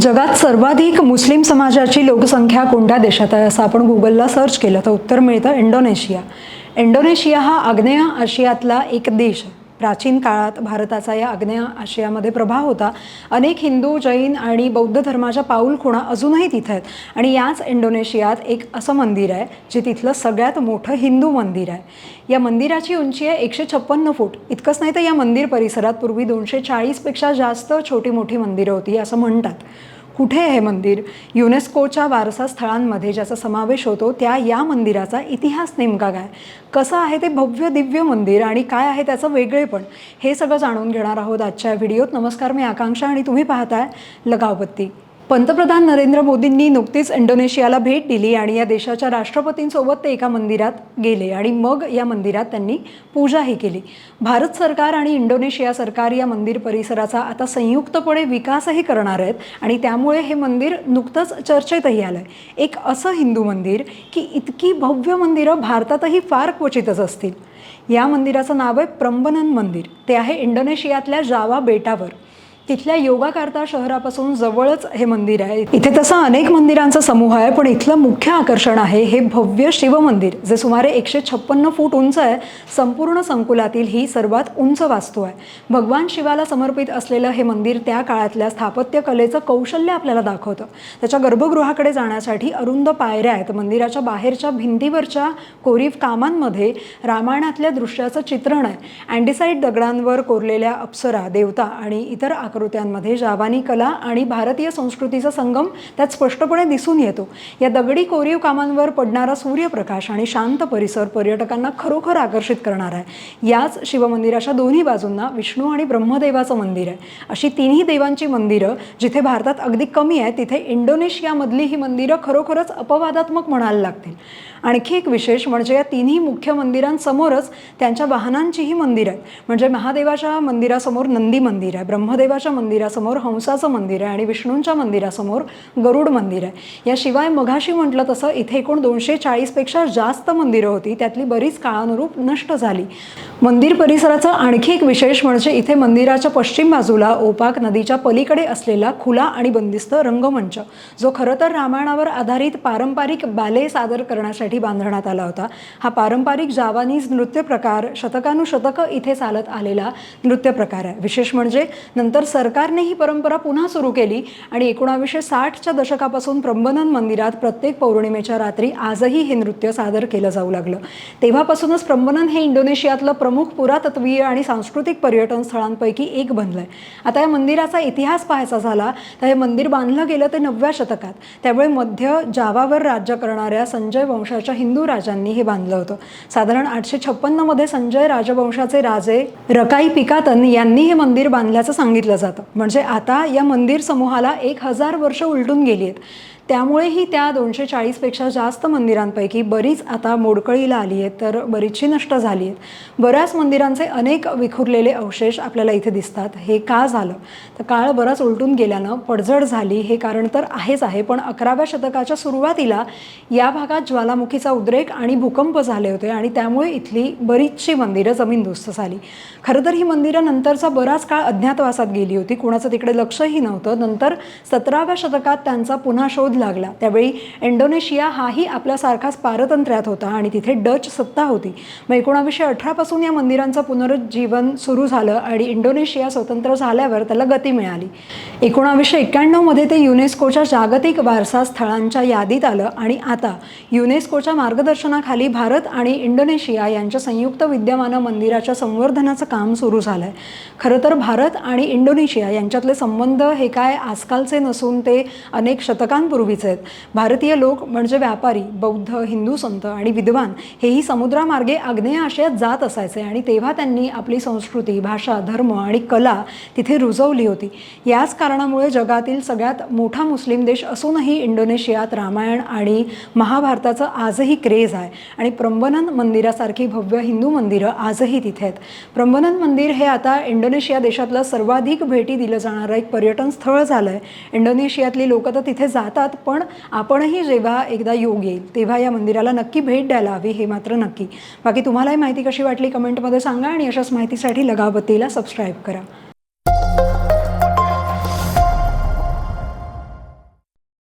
जगात सर्वाधिक मुस्लिम समाजाची लोकसंख्या कोणत्या देशात आहे असं आपण गुगलला सर्च केलं तर उत्तर मिळतं इंडोनेशिया. इंडोनेशिया हा आग्नेय आशियातला एक देश आहे. प्राचीन काळात भारताचा या आग्नेय आशियामध्ये प्रभाव होता. अनेक हिंदू, जैन आणि बौद्ध धर्माच्या पाऊलखुणा अजूनही तिथे आहेत. आणि याच इंडोनेशियात एक असं मंदिर आहे जे तिथलं सगळ्यात मोठं हिंदू मंदिर आहे. या मंदिराची उंची आहे 156 फूट. इतकंच नाही तर या मंदिर परिसरात पूर्वी 240पेक्षा जास्त छोटी मोठी मंदिरं होती असं म्हणतात. कुठे आहे हे मंदिर? युनेस्कोच्या वारसा स्थळांमध्ये ज्याचा समावेश होतो त्या या मंदिराचा इतिहास नेमका काय, कसं आहे ते भव्य दिव्य मंदिर आणि काय आहे त्याचं वेगळेपण, हे सगळं जाणून घेणार आहोत आजच्या व्हिडिओत. नमस्कार, मी आकांक्षा आणि तुम्ही पाहताय लगावबत्ती. पंतप्रधान नरेंद्र मोदींनी नुकतीच इंडोनेशियाला भेट दिली आणि या देशाच्या राष्ट्रपतींसोबत ते एका मंदिरात गेले आणि मग या मंदिरात त्यांनी पूजाही केली. भारत सरकार आणि इंडोनेशिया सरकार या मंदिर परिसराचा आता संयुक्तपणे विकासही करणार आहेत आणि त्यामुळे हे मंदिर नुकतंच चर्चेतही आलं आहे. एक असं हिंदू मंदिर की इतकी भव्य मंदिरं भारतातही फार क्वचितच असतील. या मंदिराचं नाव आहे प्रंबनन मंदिर. ते आहे इंडोनेशियातल्या जावा बेटावर. तिथल्या योगाकार्ता शहरापासून जवळच हे मंदिर आहे. इथे तसं अनेक मंदिरांचा समूह आहे, पण इथलं मुख्य आकर्षण आहे हे भव्य शिवमंदिर जे सुमारे 156 फूट उंच आहे. संपूर्ण संकुलातील ही सर्वात उंच वास्तू आहे. भगवान शिवाला समर्पित असलेलं हे मंदिर त्या काळातल्या स्थापत्य कलेचं कौशल्य आपल्याला दाखवतं. त्याच्या गर्भगृहाकडे जाण्यासाठी अरुंद पायऱ्या आहेत. मंदिराच्या बाहेरच्या भिंतीवरच्या कोरीव कामांमध्ये रामायणातल्या दृश्याचं चित्रण आहे. अँडिसाईट दगडांवर कोरलेल्या अप्सरा, देवता आणि इतर आकृत्यांमध्ये जावानी कला आणि भारतीय संस्कृतीचा संगम त्यात स्पष्टपणे दिसून येतो. या दगडी कोरीव कामांवर पडणारा सूर्यप्रकाश आणि शांत परिसर पर्यटकांना खरोखर आकर्षित करणार आहे. याच शिवमंदिराच्या दोन्ही बाजूंना विष्णू आणि ब्रह्मदेवाचं मंदिर आहे. अशी तिन्ही देवांची मंदिरं जिथे भारतात अगदी कमी आहे तिथे इंडोनेशियामधली ही मंदिरं खरोखरच अपवादात्मक म्हणायला लागतील. आणखी एक विशेष म्हणजे या तिन्ही मुख्य मंदिरांसमोरच त्यांच्या वाहनांचीही मंदिरं आहेत. म्हणजे महादेवाच्या मंदिरासमोर नंदी मंदिर आहे, ब्रह्मदेवाच्या मंदिरासमोर हंसाचं मंदिर आहे आणि विष्णूंच्या मंदिरासमोर गरुड मंदिर आहे. याशिवाय मघाशी म्हटलं तसं इथे एकूण 240पेक्षा जास्त मंदिरं होती. त्यातली बरीच काळानुरूप नष्ट झाली. मंदिर परिसराचं आणखी एक विशेष म्हणजे इथे मंदिराच्या पश्चिम बाजूला ओपाक नदीच्या पलीकडे असलेला खुला आणि बंदिस्त रंगमंच, जो खरं तर रामायणावर आधारित पारंपरिक बॅले सादर करण्यासाठी बांधण्यात आला होता. हा पारंपरिक जावानीज नृत्य प्रकार शतकानुशतकं इथे चालत आलेला नृत्य प्रकार आहे. विशेष म्हणजे नंतर सरकारने ही परंपरा पुन्हा सुरू केली आणि 1960च्या दशकापासून प्रंबनन मंदिरात प्रत्येक पौर्णिमेच्या रात्री आजही हे नृत्य सादर केलं जाऊ लागलं. तेव्हापासूनच प्रंबनन हे इंडोनेशियातलं प्रमुख पुरातत्वीय आणि सांस्कृतिक पर्यटन स्थळांपैकी एक बनलंय. आता या मंदिराचा इतिहास पाहायचा झाला तर हे मंदिर बांधलं गेलं ते 9व्या शतकात. त्यावेळी मध्य जावावर राज्य करणाऱ्या संजय वंशाच्या हिंदू राजांनी हे बांधलं होतं. साधारण 856 मध्ये संजय राजवंशाचे राजे रकाई पिकातन यांनी हे मंदिर बांधल्याचं सांगितलं जातं. म्हणजे आता या मंदिर समूहाला 1000 वर्ष उलटून गेली आहेत. त्यामुळेही त्या 240पेक्षा जास्त मंदिरांपैकी बरीच आता मोडकळीला आली आहेत, तर बरीचशी नष्ट झाली आहेत. बऱ्याच मंदिरांचे अनेक विखुरलेले अवशेष आपल्याला इथे दिसतात. हे का झालं तर काळ बराच उलटून गेल्यानं पडझड झाली हे कारण तर आहेच आहे. पण 11व्या शतकाच्या सुरुवातीला या भागात ज्वालामुखीचा उद्रेक आणि भूकंप झाले होते आणि त्यामुळे इथली बरीचशी मंदिरं जमीनदोस्त झाली. खरं तर ही मंदिरं नंतरचा बराच काळ अज्ञातवासात गेली होती. कुणाचं तिकडे लक्षही नव्हतं. नंतर 17व्या शतकात त्यांचा पुन्हा शोध लागला. त्यावेळी इंडोनेशिया हाही आपल्यासारखाच पारतंत्र्यात होता आणि तिथे डच सत्ता होती. मग 1918 पासून या मंदिरांचं पुनरुज्जीवन सुरू झालं आणि इंडोनेशिया स्वतंत्र झाल्यावर त्याला गती मिळाली. 1991 मध्ये ते युनेस्कोच्या जागतिक वारसा स्थळांच्या यादीत आलं आणि आता युनेस्कोच्या मार्गदर्शनाखाली भारत आणि इंडोनेशिया यांच्या संयुक्त विद्यमानं मंदिराच्या संवर्धनाचं काम सुरू झालंय. खरं तर भारत आणि इंडोनेशिया यांच्यातले संबंध हे काय आजकालचे नसून ते अनेक शतकांपूर्वी आहेत. भारतीय लोक म्हणजे व्यापारी, बौद्ध, हिंदू संत आणि विद्वान हेही समुद्रामार्गे आग्नेय आशियात जात असायचे आणि तेव्हा त्यांनी आपली संस्कृती, भाषा, धर्म आणि कला तिथे रुजवली होती. याच कारणामुळे जगातील सगळ्यात मोठा मुस्लिम देश असूनही इंडोनेशियात रामायण आणि महाभारताचं आजही क्रेज आहे आणि प्रंबनन मंदिरासारखी भव्य हिंदू मंदिरं आजही तिथे आहेत. प्रंबनन मंदिर हे आता इंडोनेशिया देशातलं सर्वाधिक भेटी दिलं जाणारं एक पर्यटन स्थळ झालं आहे. इंडोनेशियातली लोक तर तिथे जातात, पण आपणही जेव्हा एकदा योग येईल तेव्हा या मंदिराला नक्की भेट द्यायला हवी, हे मात्र नक्की. बाकी तुम्हाला ही माहिती कशी वाटली कमेंटमध्ये सांगा आणि अशाच माहितीसाठी लगावबत्तीला सबस्क्राईब करा.